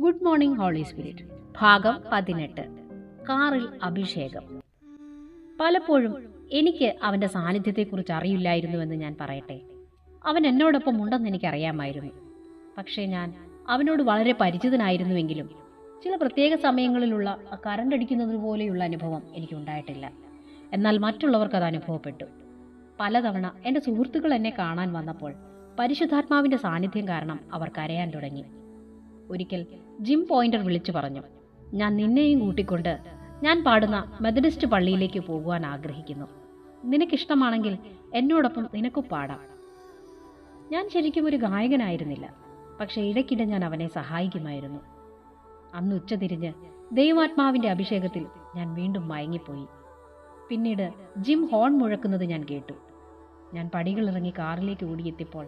Good morning holy spirit ഭാഗം 18. കാറിൽ അഭിഷേകം. പലപ്പോഴും എനിക്ക് അവൻ്റെ സാന്നിധ്യത്തെക്കുറിച്ച് അറിയില്ലായിരുന്നുവെന്ന് ഞാൻ പറയട്ടെ. അവൻ എന്നോടൊപ്പം ഉണ്ടെന്ന് എനിക്കറിയാമായിരുന്നു. പക്ഷേ ഞാൻ അവനോട് വളരെ പരിചിതനായിരുന്നുവെങ്കിലും ചില പ്രത്യേക സമയങ്ങളിലുള്ള കരണ്ടടിക്കുന്നത് പോലെയുള്ള അനുഭവം എനിക്കുണ്ടായിട്ടില്ല. എന്നാൽ മറ്റുള്ളവർക്കത് അനുഭവപ്പെട്ടു. പലതവണ എൻ്റെ സുഹൃത്തുക്കൾ എന്നെ കാണാൻ വന്നപ്പോൾ പരിശുദ്ധാത്മാവിൻ്റെ സാന്നിധ്യം കാരണം അവർ കരയാൻ തുടങ്ങി. ഒരിക്കൽ ജിം പോയിന്റർ വിളിച്ചു പറഞ്ഞു, ഞാൻ നിന്നെയും കൂട്ടിക്കൊണ്ട് ഞാൻ പാടുന്ന മെത്തഡിസ്റ്റ് പള്ളിയിലേക്ക് പോകുവാൻ ആഗ്രഹിക്കുന്നു. നിനക്കിഷ്ടമാണെങ്കിൽ എന്നോടൊപ്പം നിനക്കും പാടാം. ഞാൻ ശരിക്കും ഒരു ഗായകനായിരുന്നില്ല, പക്ഷേ ഇടയ്ക്കിടെ ഞാൻ അവനെ സഹായിക്കുമായിരുന്നു. അന്ന് ഉച്ചതിരിഞ്ഞ് ദൈവാത്മാവിൻ്റെ അഭിഷേകത്തിൽ ഞാൻ വീണ്ടും മയങ്ങിപ്പോയി. പിന്നീട് ജിം ഹോൺ മുഴക്കുന്നത് ഞാൻ കേട്ടു. ഞാൻ പടികളിറങ്ങി കാറിലേക്ക് ഓടിയെത്തിയപ്പോൾ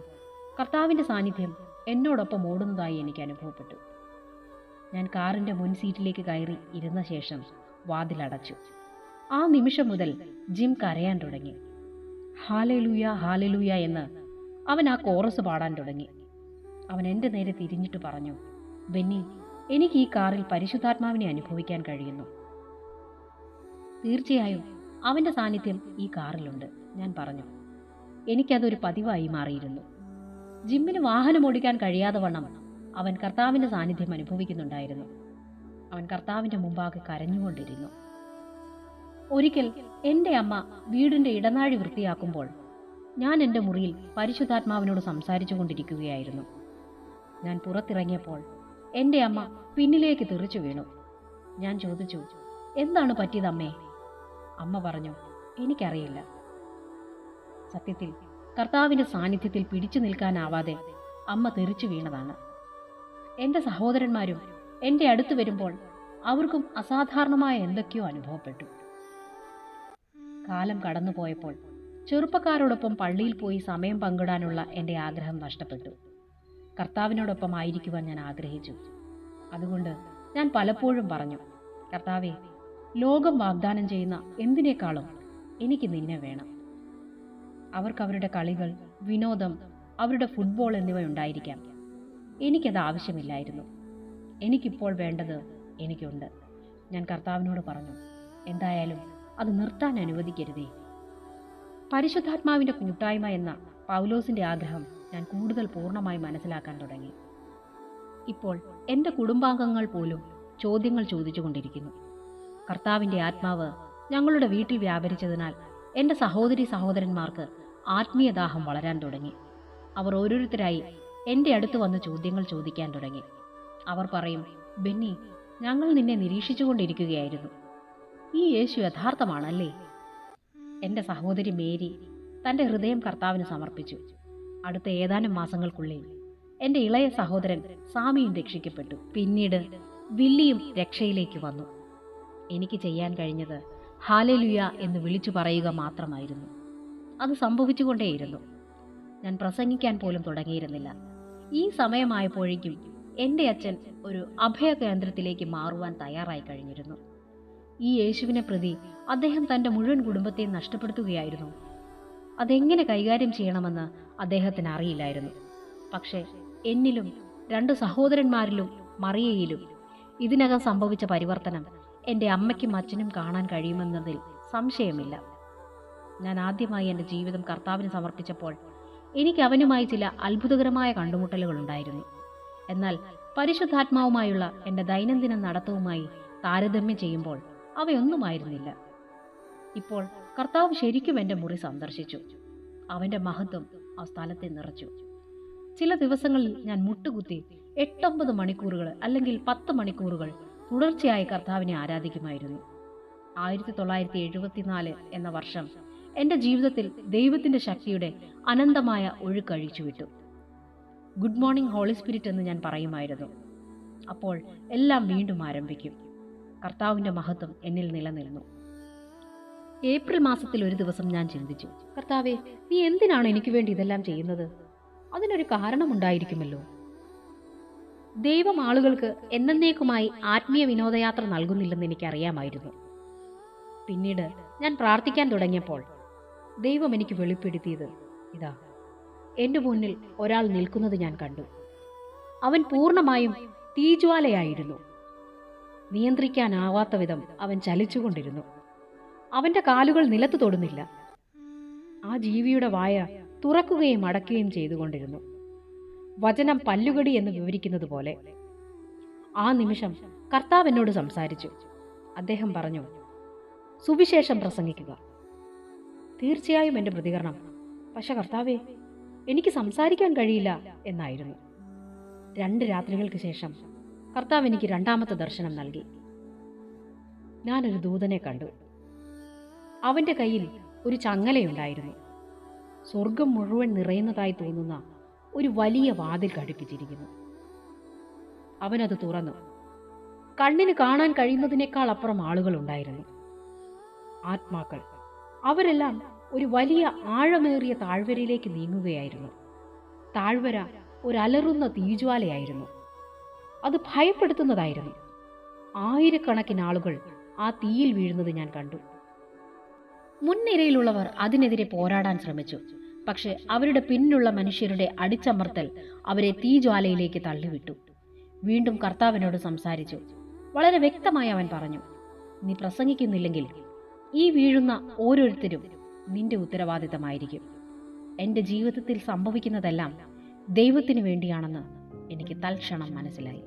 കർത്താവിൻ്റെ സാന്നിധ്യം എന്നോടൊപ്പം ഓടുന്നതായി എനിക്ക് അനുഭവപ്പെട്ടു. ഞാൻ കാറിൻ്റെ മുൻ സീറ്റിലേക്ക് കയറി ഇരുന്ന ശേഷം വാതിലടച്ചു. ആ നിമിഷം മുതൽ ജിം കരയാൻ തുടങ്ങി. ഹാലേലൂയ ഹാലേലൂയ എന്ന് അവൻ ആ കോറസ് പാടാൻ തുടങ്ങി. അവൻ എൻ്റെ നേരെ തിരിഞ്ഞിട്ട് പറഞ്ഞു, ബെന്നി, എനിക്ക് ഈ കാറിൽ പരിശുദ്ധാത്മാവിനെ അനുഭവിക്കാൻ കഴിയുന്നു. തീർച്ചയായും അവൻ്റെ സാന്നിധ്യം ഈ കാറിലുണ്ട്, ഞാൻ പറഞ്ഞു. എനിക്കതൊരു പതിവായി മാറിയിരുന്നു. ജിമ്മിന് വാഹനം ഓടിക്കാൻ കഴിയാതെ വണ്ണം അവൻ കർത്താവിൻ്റെ സാന്നിധ്യം അനുഭവിക്കുന്നുണ്ടായിരുന്നു. അവൻ കർത്താവിൻ്റെ മുമ്പാകെ കരഞ്ഞുകൊണ്ടിരുന്നു. ഒരിക്കൽ എൻ്റെ അമ്മ വീടിൻ്റെ ഇടനാഴി വൃത്തിയാക്കുമ്പോൾ ഞാൻ എൻ്റെ മുറിയിൽ പരിശുദ്ധാത്മാവിനോട് സംസാരിച്ചു കൊണ്ടിരിക്കുകയായിരുന്നു. ഞാൻ പുറത്തിറങ്ങിയപ്പോൾ എൻ്റെ അമ്മ പിന്നിലേക്ക് തെറിച്ചു വീണു. ഞാൻ ചോദിച്ചു, എന്താണ് പറ്റിയതമ്മേ? അമ്മ പറഞ്ഞു, എനിക്കറിയില്ല. സത്യത്തിൽ കർത്താവിൻ്റെ സാന്നിധ്യത്തിൽ പിടിച്ചു നിൽക്കാനാവാതെ അമ്മ തെറിച്ചു വീണതാണ്. എൻ്റെ സഹോദരന്മാരും എൻ്റെ അടുത്ത് വരുമ്പോൾ അവർക്കും അസാധാരണമായ എന്തൊക്കെയോ അനുഭവപ്പെട്ടു. കാലം കടന്നുപോയപ്പോൾ ചെറുപ്പക്കാരോടൊപ്പം പള്ളിയിൽ പോയി സമയം പങ്കിടാനുള്ള എൻ്റെ ആഗ്രഹം നഷ്ടപ്പെട്ടു. കർത്താവിനോടൊപ്പം ആയിരിക്കുവാൻ ഞാൻ ആഗ്രഹിച്ചു. അതുകൊണ്ട് ഞാൻ പലപ്പോഴും പറഞ്ഞു, കർത്താവേ, ലോകം വാഗ്ദാനം ചെയ്യുന്ന എന്തിനേക്കാളും എനിക്ക് നിന്നെ വേണം. അവർക്ക് അവരുടെ കളികൾ, വിനോദം, അവരുടെ ഫുട്ബോൾ എന്നിവ ഉണ്ടായിരിക്കാം. എനിക്കത് ആവശ്യമില്ലായിരുന്നു. എനിക്കിപ്പോൾ വേണ്ടത് എനിക്കുണ്ട്. ഞാൻ കർത്താവിനോട് പറഞ്ഞു, എന്തായാലും അത് നിർത്താൻ അനുവദിക്കരുതേ. പരിശുദ്ധാത്മാവിൻ്റെ കൂട്ടായ്മ എന്ന പൗലോസിൻ്റെ ആഗ്രഹം ഞാൻ കൂടുതൽ പൂർണ്ണമായി മനസ്സിലാക്കാൻ തുടങ്ങി. ഇപ്പോൾ എൻ്റെ കുടുംബാംഗങ്ങൾ പോലും ചോദ്യങ്ങൾ ചോദിച്ചുകൊണ്ടിരിക്കുന്നു. കർത്താവിൻ്റെ ആത്മാവ് ഞങ്ങളുടെ വീട്ടിൽ വ്യാപരിച്ചതിനാൽ എൻ്റെ സഹോദരി സഹോദരന്മാർക്ക് ആത്മീയദാഹം വളരാൻ തുടങ്ങി. അവർ ഓരോരുത്തരായി എൻ്റെ അടുത്ത് വന്ന് ചോദ്യങ്ങൾ ചോദിക്കാൻ തുടങ്ങി. അവർ പറയും, ബെന്നി, ഞങ്ങൾ നിന്നെ നിരീക്ഷിച്ചുകൊണ്ടിരിക്കുകയായിരുന്നു. ഈ യേശു യഥാർത്ഥമാണല്ലേ? എൻ്റെ സഹോദരി മേരി തൻ്റെ ഹൃദയം കർത്താവിന് സമർപ്പിച്ചു. അടുത്ത ഏതാനും മാസങ്ങൾക്കുള്ളിൽ എൻ്റെ ഇളയ സഹോദരൻ സാമിയും രക്ഷിക്കപ്പെട്ടു. പിന്നീട് വില്ലിയും രക്ഷയിലേക്ക് വന്നു. എനിക്ക് ചെയ്യാൻ കഴിഞ്ഞത് ഹാലേലുയ എന്ന് വിളിച്ചു പറയുക മാത്രമായിരുന്നു. അത് സംഭവിച്ചുകൊണ്ടേയിരുന്നു. ഞാൻ പ്രസംഗിക്കാൻ പോലും തുടങ്ങിയിരുന്നില്ല. ഈ സമയമായപ്പോഴേക്കും എൻ്റെ അച്ഛൻ ഒരു അഭയ കേന്ദ്രത്തിലേക്ക് മാറുവാൻ തയ്യാറായി കഴിഞ്ഞിരുന്നു. ഈ യേശുവിനെ പ്രതി അദ്ദേഹം തൻ്റെ മുഴുവൻ കുടുംബത്തെ നഷ്ടപ്പെടുത്തുകയായിരുന്നു. അതെങ്ങനെ കൈകാര്യം ചെയ്യണമെന്ന് അദ്ദേഹത്തിന് അറിയില്ലായിരുന്നു. പക്ഷേ എന്നിലും 2 സഹോദരന്മാരിലും മറിയയിലും ഇതിനകം സംഭവിച്ച പരിവർത്തനം എൻ്റെ അമ്മയ്ക്കും അച്ഛനും കാണാൻ കഴിയുമെന്നതിൽ സംശയമില്ല. ഞാൻ ആദ്യമായി എൻ്റെ ജീവിതം കർത്താവിന് സമർപ്പിച്ചപ്പോൾ എനിക്ക് അവനുമായി ചില അത്ഭുതകരമായ കണ്ടുമുട്ടലുകൾ ഉണ്ടായിരുന്നു. എന്നാൽ പരിശുദ്ധാത്മാവുമായുള്ള എൻ്റെ ദൈനംദിന നടത്തവുമായി താരതമ്യം ചെയ്യുമ്പോൾ അവയൊന്നുമായിരുന്നില്ല. ഇപ്പോൾ കർത്താവ് ശരിക്കും എൻ്റെ മുറി സന്ദർശിച്ചു. അവൻ്റെ മഹത്വം ആ സ്ഥലത്തെ നിറച്ചു. ചില ദിവസങ്ങളിൽ ഞാൻ മുട്ടുകുത്തി 8-9 മണിക്കൂറുകൾ അല്ലെങ്കിൽ 10 മണിക്കൂറുകൾ തുടർച്ചയായി കർത്താവിനെ ആരാധിക്കുമായിരുന്നു. 1974 എന്ന വർഷം എൻ്റെ ജീവിതത്തിൽ ദൈവത്തിൻ്റെ ശക്തിയുടെ അനന്തമായ ഒഴുക്കഴിച്ചു വിട്ടു. ഗുഡ് മോർണിംഗ് ഹോളി സ്പിരിറ്റ് എന്ന് ഞാൻ പറയുമായിരുന്നു. അപ്പോൾ എല്ലാം വീണ്ടും ആരംഭിക്കും. കർത്താവിൻ്റെ മഹത്വം എന്നിൽ നിലനിന്നു. ഏപ്രിൽ മാസത്തിൽ ഒരു ദിവസം ഞാൻ ചിന്തിച്ചു, കർത്താവേ, നീ എന്തിനാണ് എനിക്ക് വേണ്ടി ഇതെല്ലാം ചെയ്യുന്നത്? അതിനൊരു കാരണമുണ്ടായിരിക്കുമല്ലോ. ദൈവം ആളുകൾക്ക് എന്നേക്കുമായി ആത്മീയ വിനോദയാത്ര നൽകുന്നില്ലെന്ന് എനിക്കറിയാമായിരുന്നു. പിന്നീട് ഞാൻ പ്രാർത്ഥിക്കാൻ തുടങ്ങിയപ്പോൾ ദൈവം എനിക്ക് വെളിപ്പെടുത്തിയത് ഇതാ, എൻ്റെ മുന്നിൽ ഒരാൾ നിൽക്കുന്നത് ഞാൻ കണ്ടു. അവൻ പൂർണ്ണമായും തീജ്വാലയായിരുന്നു. നിയന്ത്രിക്കാനാവാത്ത വിധം അവൻ ചലിച്ചുകൊണ്ടിരുന്നു. അവൻ്റെ കാലുകൾ നിലത്ത് തൊടുന്നില്ല. ആ ജീവിയുടെ വായ തുറക്കുകയും അടയ്ക്കുകയും ചെയ്തുകൊണ്ടിരുന്നു, വചനം പല്ലുകടി എന്ന് വിവരിക്കുന്നത് പോലെ. ആ നിമിഷം കർത്താവ് എന്നോട് സംസാരിച്ചു. അദ്ദേഹം പറഞ്ഞു, സുവിശേഷം പ്രസംഗിക്കുക. തീർച്ചയായും എൻ്റെ പ്രതികരണം, പക്ഷെ കർത്താവേ, എനിക്ക് സംസാരിക്കാൻ കഴിയില്ല എന്നായിരുന്നു. 2 രാത്രികൾക്ക് ശേഷം കർത്താവ് എനിക്ക് 2ാമത്തെ ദർശനം നൽകി. ഞാനൊരു ദൂതനെ കണ്ടു. അവൻ്റെ കയ്യിൽ ഒരു ചങ്ങലയുണ്ടായിരുന്നു. സ്വർഗം മുഴുവൻ നിറയുന്നതായി തോന്നുന്ന ഒരു വലിയ വാതിൽ ഘടിപ്പിച്ചിരിക്കുന്നു. അവനത് തുറന്നു. കണ്ണിന് കാണാൻ കഴിയുന്നതിനേക്കാൾ അപ്പുറം ആളുകൾ ഉണ്ടായിരുന്നു. ആത്മാക്കൾ. അവരെല്ലാം ഒരു വലിയ ആഴമേറിയ താഴ്വരയിലേക്ക് നീങ്ങുകയായിരുന്നു. താഴ്വര ഒരു അലറുന്ന തീജ്വാലയായിരുന്നു. അത് ഭയപ്പെടുത്തുന്നതായിരുന്നു. 1000കണക്കിന് ആളുകൾ ആ തീയിൽ വീഴുന്നത് ഞാൻ കണ്ടു. മുൻനിരയിലുള്ളവർ അതിനെതിരെ പോരാടാൻ ശ്രമിച്ചു. പക്ഷെ അവരുടെ പിന്നിലുള്ള മനുഷ്യരുടെ അടിച്ചമർത്തൽ അവരെ തീജ്വാലയിലേക്ക് തള്ളിവിട്ടു. വീണ്ടും കർത്താവിനോട് സംസാരിച്ചു. വളരെ വ്യക്തമായി അവൻ പറഞ്ഞു, നീ പ്രസംഗിക്കുന്നില്ലെങ്കിൽ ഈ വീഴുന്ന ഓരോരുത്തരും നിന്റെ ഉത്തരവാദിത്തമായിരിക്കും. എൻ്റെ ജീവിതത്തിൽ സംഭവിക്കുന്നതെല്ലാം ദൈവത്തിന് വേണ്ടിയാണെന്ന് എനിക്ക് തൽക്ഷണം മനസ്സിലായി.